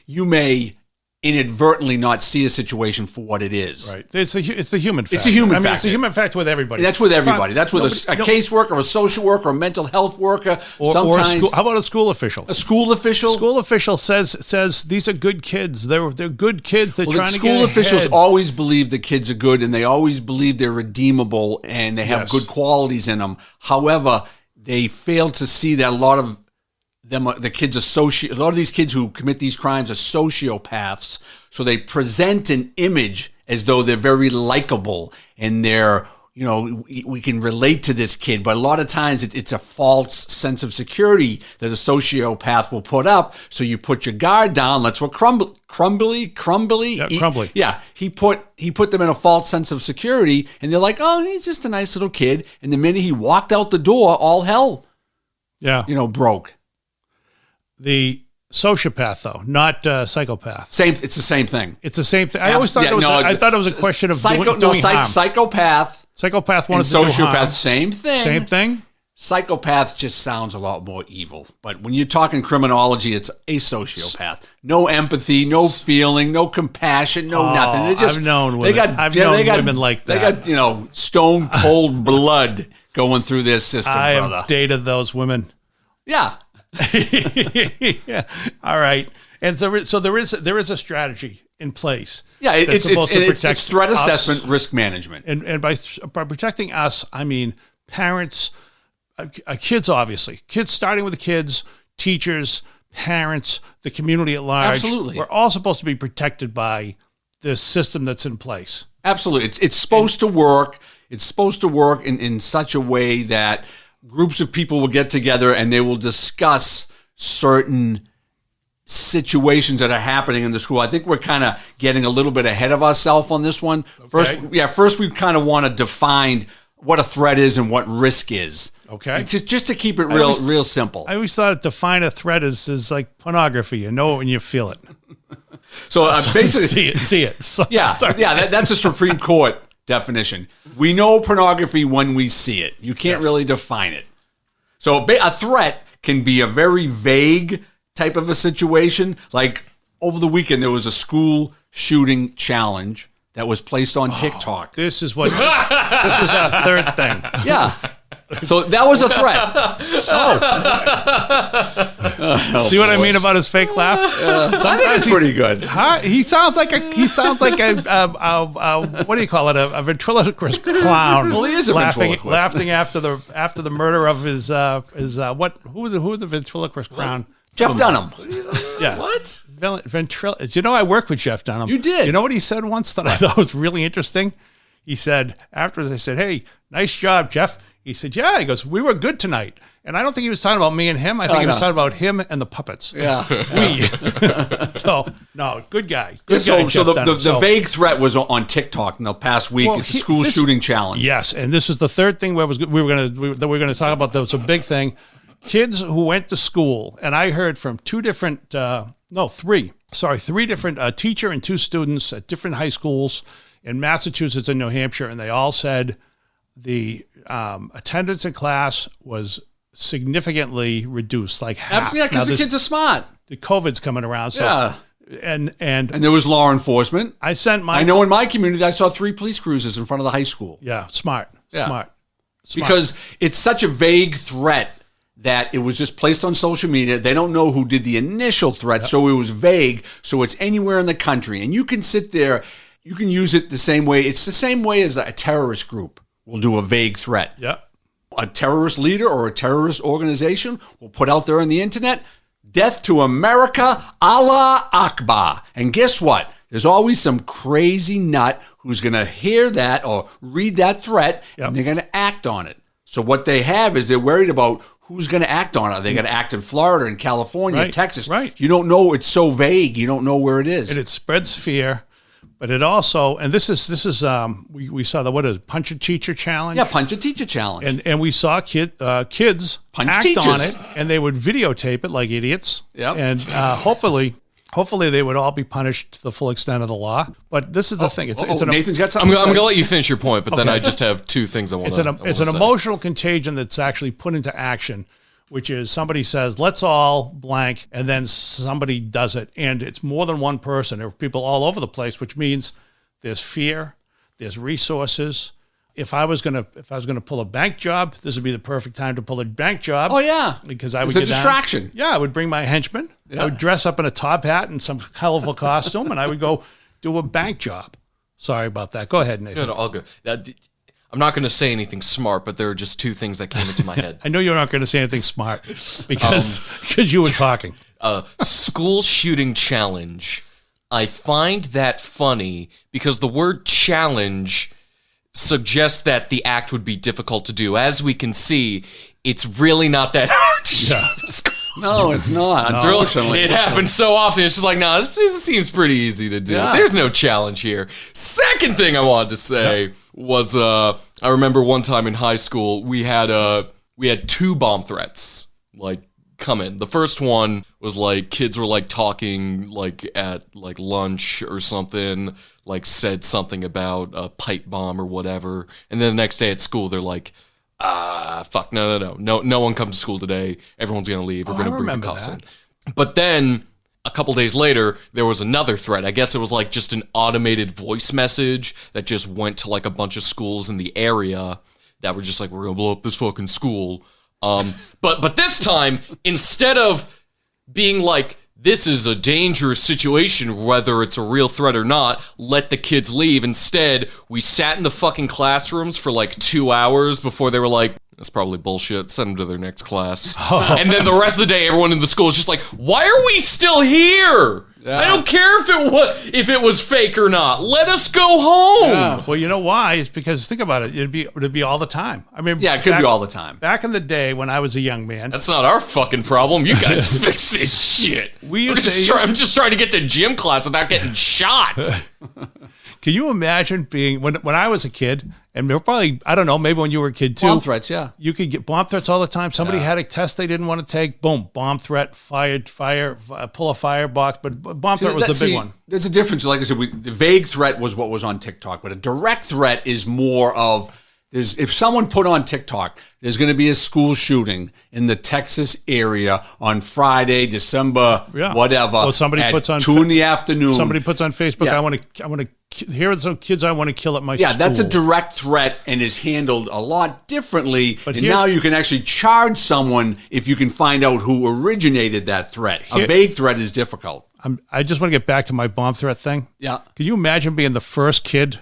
you may inadvertently not see a situation for what it is. Right. It's the human factor. It's a human factor. It's a human factor with everybody. That's with everybody. That's with a caseworker, a social worker, a mental health worker. Or a school, how about a school official? A school official? School official says these are good kids. They're good kids. They're trying to get ahead. School officials always believe the kids are good, and they always believe they're redeemable, and they have good qualities in them. However, they fail to see that a lot of them, a lot of these kids who commit these crimes are sociopaths. So they present an image as though they're very likable and they're, we can relate to this kid. But a lot of times it's a false sense of security that a sociopath will put up. So you put your guard down. That's what Crumbly. Yeah, Crumbly. He put them in a false sense of security, and they're like, oh, he's just a nice little kid. And the minute he walked out the door, all hell, broke. The sociopath, though, not psychopath. It's the same thing. It's the same thing. I always thought I thought it was a question of doing harm. Psychopath. Psychopath wanted and to do harm. Sociopath, same thing. Same thing. Psychopath just sounds a lot more evil. But when you're talking criminology, it's a sociopath. No empathy, no feeling, no compassion, nothing. I've known women. I've known women like that. They got stone cold blood going through their system, brother. I have dated those women. Yeah. Yeah. All right. And so there is a strategy in place. Yeah, it's threat assessment, risk management. And by protecting us, I mean parents, kids, obviously. Kids, starting with the kids, teachers, parents, the community at large. Absolutely. We're all supposed to be protected by this system that's in place. Absolutely. It's supposed to work. It's supposed to work in such a way that groups of people will get together and they will discuss certain situations that are happening in the school. I think we're kind of getting a little bit ahead of ourselves on this one. Okay. First we kind of want to define what a threat is and what risk is. Okay. Just to keep it real simple. I always thought define a threat is like pornography. You know it when you feel it. So basically see it. That's a Supreme Court definition. We know pornography when we see it. You can't really define it. So a threat can be a very vague type of a situation. Like over the weekend, there was a school shooting challenge that was placed on TikTok. This was our third thing. Yeah. So that was a threat. See what I mean about his fake laugh? I think it's pretty good. He sounds like a what do you call it? A ventriloquist clown. Well, he is a ventriloquist. Laughing after the murder of his who was the ventriloquist clown? Jeff Dunham. Yeah. What? You know, I worked with Jeff Dunham. You did. You know what he said once that I thought was really interesting? He said, after they said, hey, nice job, Jeff. He said, yeah. He goes, we were good tonight. And I don't think he was talking about me and him. I think he was talking about him and the puppets. Yeah. So, no, good guy. So the vague threat was on TikTok in the past week. It's a school shooting challenge. Yes, and this is the third thing we were going to talk about. That was a big thing. Kids who went to school, and I heard from three different teacher and two students at different high schools in Massachusetts and New Hampshire, and they all said the attendance in class was significantly reduced, like half. Yeah, because the kids are smart. The COVID's coming around, so yeah. And there was law enforcement. I know in my community I saw 3 police cruisers in front of the high school. Yeah, smart. Because it's such a vague threat that it was just placed on social media. They don't know who did the initial threat, so it was vague. So it's anywhere in the country. And you can sit there, you can use it the same way. It's the same way as a terrorist group will do a vague threat. Yeah. A terrorist leader or a terrorist organization will put out there on the internet, death to America, Allah Akbar. And guess what? There's always some crazy nut who's going to hear that or read that threat, and they're going to act on it. So what they have is they're worried about who's going to act on it. Are they going to act in Florida, in California, Texas? Right. You don't know. It's so vague. You don't know where it is. And it spreads fear. But it also, and this is we saw the Punch a Teacher challenge. Yeah, Punch a Teacher challenge. And we saw kids punch act teachers on it, and they would videotape it like idiots. Yep. And hopefully they would all be punished to the full extent of the law. But this is the thing. Nathan's got something. I'm going to let you finish your point, but then I just have 2 things I want to. It's an emotional contagion that's actually put into action which is somebody says, let's all blank, and then somebody does it. And it's more than one person. There are people all over the place, which means there's fear, there's resources. If I was gonna pull a bank job, this would be the perfect time to pull a bank job. Oh yeah, because I would it's a distraction. Yeah, I would bring my henchmen. Yeah. I would dress up in a top hat and some colorful costume, and I would go do a bank job. Sorry about that. Go ahead, Nathan. No, all good. I'm not going to say anything smart, but there are just two things that came into my head. I know you're not going to say anything smart because you were talking. School shooting challenge. I find that funny because the word challenge suggests that the act would be difficult to do. As we can see, it's really not that hard to shoot a school. No, it's not. Unfortunately, it happens so often. It's just like, no, this seems pretty easy to do. Yeah. There's no challenge here. Second thing I wanted to say was, I remember one time in high school we had 2 bomb threats like come in. The first one was like kids were like talking like at like lunch or something, like said something about a pipe bomb or whatever, and then the next day at school they're like, fuck, no one come to school today. Everyone's gonna leave. We're gonna bring the cops in. But then a couple days later, there was another threat. I guess it was like just an automated voice message that just went to like a bunch of schools in the area that were just like, we're gonna blow up this fucking school. But this time, instead of being like, this is a dangerous situation, whether it's a real threat or not, let the kids leave. Instead, we sat in the fucking classrooms for like 2 hours before they were like, that's probably bullshit, send them to their next class. And then the rest of the day, everyone in the school is just like, why are we still here? Yeah. I don't care if it was fake or not. Let us go home. Yeah. Well, you know why? It's because, think about it, it'd be all the time. I mean, yeah, it could be all the time. Back in the day when I was a young man. That's not our fucking problem. You guys fix this shit. I'm just trying to get to gym class without getting shot. Can you imagine being, when I was a kid, and probably, I don't know, maybe when you were a kid too. Bomb threats, yeah. You could get bomb threats all the time. Somebody had a test they didn't want to take. Boom, bomb threat, pull a firebox. But bomb threat was the big one. There's a difference. Like I said, the vague threat was what was on TikTok. But a direct threat is more of, if someone put on TikTok, there's going to be a school shooting in the Texas area on Friday, December, whatever. Well, somebody puts on 2 in the afternoon. Somebody puts on Facebook, I want to, here are some kids I want to kill at my school. Yeah, that's a direct threat and is handled a lot differently. But now you can actually charge someone if you can find out who originated that threat. A vague threat is difficult. I just want to get back to my bomb threat thing. Yeah. Can you imagine being the first kid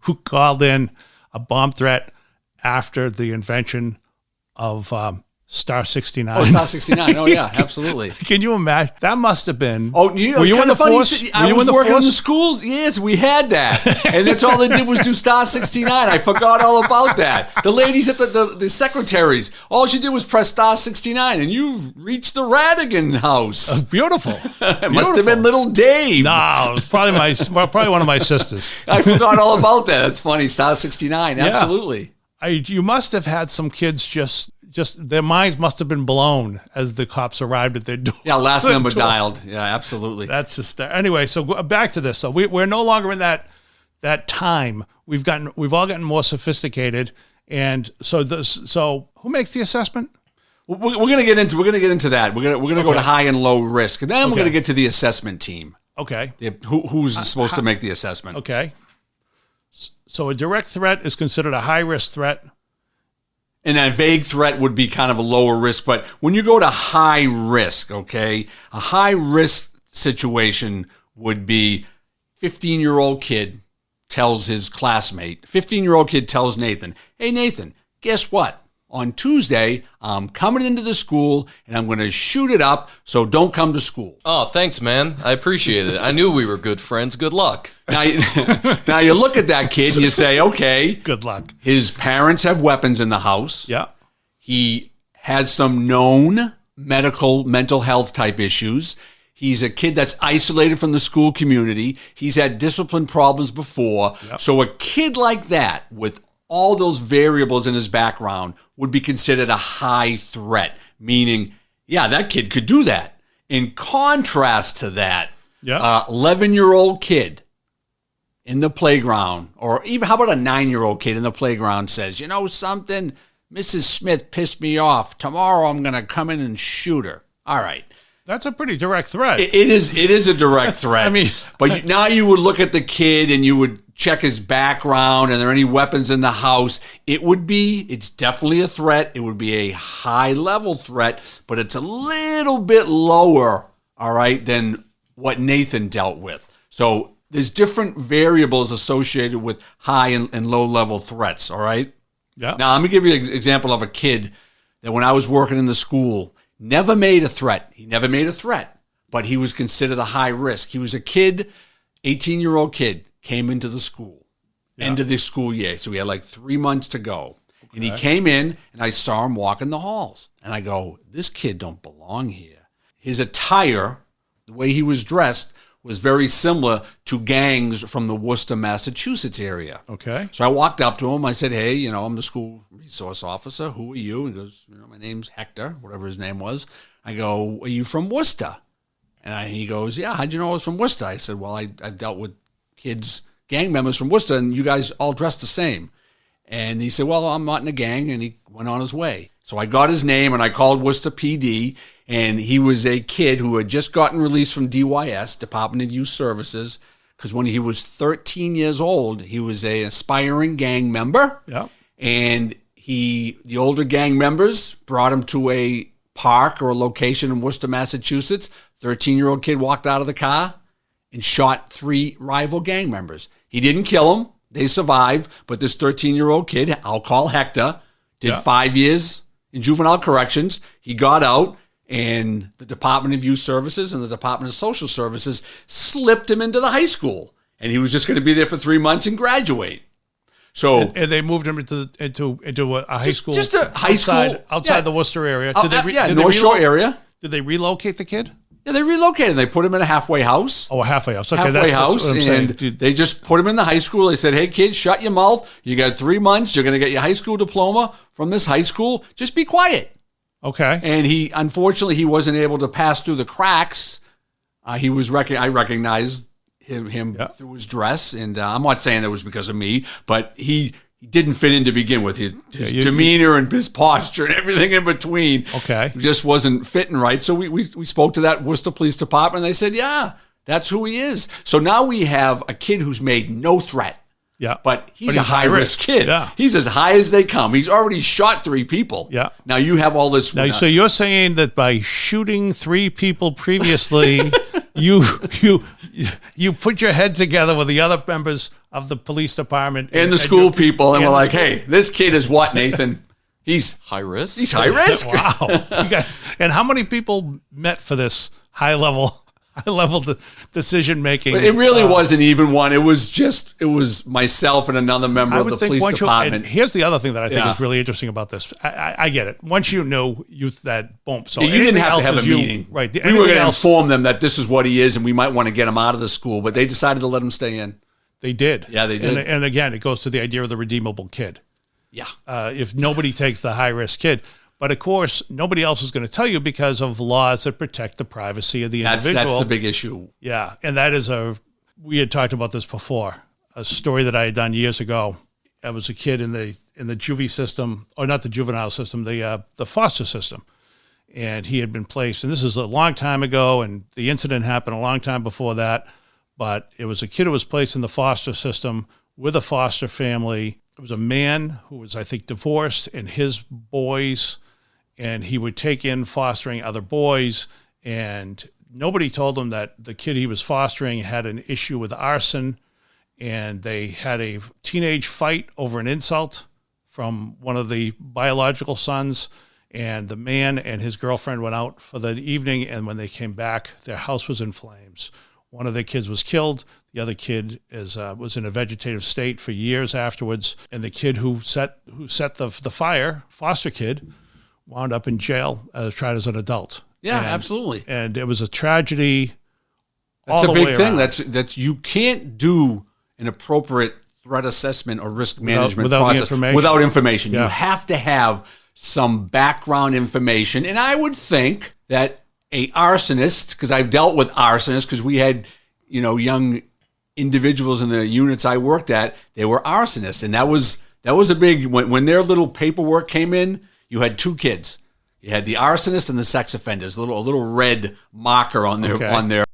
who called in a bomb threat after the invention of Star 69? Oh, Star 69. Oh, yeah, absolutely. Can you imagine? That must have been. Oh, were you in the force? I was working in the schools. Yes, we had that. And that's all they did was do Star 69. I forgot all about that. The ladies at the secretaries, all she did was press Star 69, and you've reached the Rattigan house. Beautiful. It must have been little Dave. No, it was probably one of my sisters. I forgot all about that. That's funny. Star 69. Absolutely. You must have had some kids just their minds must have been blown as the cops arrived at their door. Yeah, last number dialed. Yeah, absolutely. That's just anyway. So back to this. So we're no longer in that time. We've all gotten more sophisticated, and so who makes the assessment? We're going to get into that. We're going to go to high and low risk, and then we're going to get to the assessment team. Okay. Who's supposed to make the assessment? Okay. So a direct threat is considered a high risk threat. And a vague threat would be kind of a lower risk. But when you go to high risk, okay, a high risk situation would be 15-year-old kid tells his classmate, 15-year-old kid tells Nathan, hey, Nathan, guess what? On Tuesday, I'm coming into the school and I'm going to shoot it up, so don't come to school. Oh, thanks, man. I appreciate it. I knew we were good friends. Good luck. Now you look at that kid and you say, okay. Good luck. His parents have weapons in the house. Yeah. He has some known mental health type issues. He's a kid that's isolated from the school community. He's had discipline problems before. Yep. So a kid like that with all those variables in his background would be considered a high threat, meaning, yeah, that kid could do that. In contrast to that, 11-year-old kid in the playground, or even how about a 9-year-old kid in the playground says, you know something, Mrs. Smith pissed me off. Tomorrow I'm going to come in and shoot her. All right. That's a pretty direct threat. It is a direct threat. But now you would look at the kid and you would check his background. And are there any weapons in the house? It's definitely a threat. It would be a high-level threat, but it's a little bit lower, all right, than what Nathan dealt with. So there's different variables associated with high and low-level threats, all right? Yeah. Now, I'm going to give you an example of a kid that when I was working in the school, never made a threat. He never made a threat, but he was considered a high risk. He was a kid, 18-year-old kid, came into the school, end of the school year. So we had like 3 months to go. Okay. And he came in, and I saw him walking the halls. And I go, this kid don't belong here. His attire, the way he was dressed, was very similar to gangs from the Worcester, Massachusetts area. Okay. So I walked up to him. I said, hey, I'm the school resource officer. Who are you? He goes, my name's Hector, whatever his name was. I go, are you from Worcester? And he goes, yeah, how'd you know I was from Worcester? I said, well, I've dealt with kids, gang members from Worcester, and you guys all dress the same. And he said, well, I'm not in a gang, and he went on his way. So I got his name, and I called Worcester PD, and he was a kid who had just gotten released from DYS, Department of Youth Services, because when he was 13 years old, he was an aspiring gang member. Yeah. And the older gang members brought him to a park or a location in Worcester, Massachusetts. 13-year-old kid walked out of the car and shot 3 rival gang members. He didn't kill them. They survived. But this 13-year-old kid, I'll call Hector, did 5 years in juvenile corrections. He got out. And the Department of Youth Services and the Department of Social Services slipped him into the high school. And he was just going to be there for 3 months and graduate. So and they moved him into a high school. Just a high school. Outside the Worcester area. North Shore area. Did they relocate the kid? Yeah, they relocated. They put him in a halfway house. Oh, a halfway house. Okay, halfway house. That's what I'm and saying. They just put him in the high school. They said, hey, kid, shut your mouth. You got 3 months. You're going to get your high school diploma from this high school. Just be quiet. Okay. And unfortunately, he wasn't able to pass through the cracks. I recognized him through his dress, and I'm not saying that was because of me, but he didn't fit in to begin with. His demeanor and his posture and everything in between just wasn't fitting right. So we spoke to that Worcester Police Department, and they said, yeah, that's who he is. So now we have a kid who's made no threat. Yeah. But he's a high-risk kid. Yeah. He's as high as they come. He's already shot 3 people. Yeah. Now you have all this. Now, so you're saying that by shooting 3 people previously, you put your head together with the other members of the police department and the school people, and we're like, hey, this kid is what, Nathan? He's high risk. He's high risk. Wow. You guys, and how many people met for this high-level decision making? It really wasn't even one. It was myself and another member of the police department. And here's the other thing that I think is really interesting about this. I get it. Once you know that boom. So you didn't have to have a meeting, right? We were going to inform them that this is what he is, and we might want to get him out of the school, but they decided to let him stay in. They did. Yeah, they did. And again, it goes to the idea of the redeemable kid. Yeah. If nobody takes the high risk kid. But of course, nobody else is going to tell you because of laws that protect the privacy of the individual. That's the big issue. Yeah, and that is we had talked about this before. A story that I had done years ago. I was a kid in the juvie system, or not the juvenile system, the foster system, and he had been placed. And this is a long time ago, and the incident happened a long time before that. But it was a kid who was placed in the foster system with a foster family. It was a man who was, I think, divorced, and his boys. And he would take in fostering other boys, and nobody told him that the kid he was fostering had an issue with arson, and they had a teenage fight over an insult from one of the biological sons, and the man and his girlfriend went out for the evening, and when they came back, their house was in flames. One of their kids was killed. The other kid was in a vegetative state for years afterwards, and the kid who set the fire, foster kid, wound up in jail, tried as an adult. Yeah, absolutely. And it was a tragedy. That's a big thing. That's you can't do an appropriate threat assessment or risk management process without information. Yeah. You have to have some background information. And I would think that a arsonist, because I've dealt with arsonists, because we had, young individuals in the units I worked at, they were arsonists, and that was That was a big, when their little paperwork came in, you had 2 kids. You had the arsonist and the sex offenders, a little red marker on their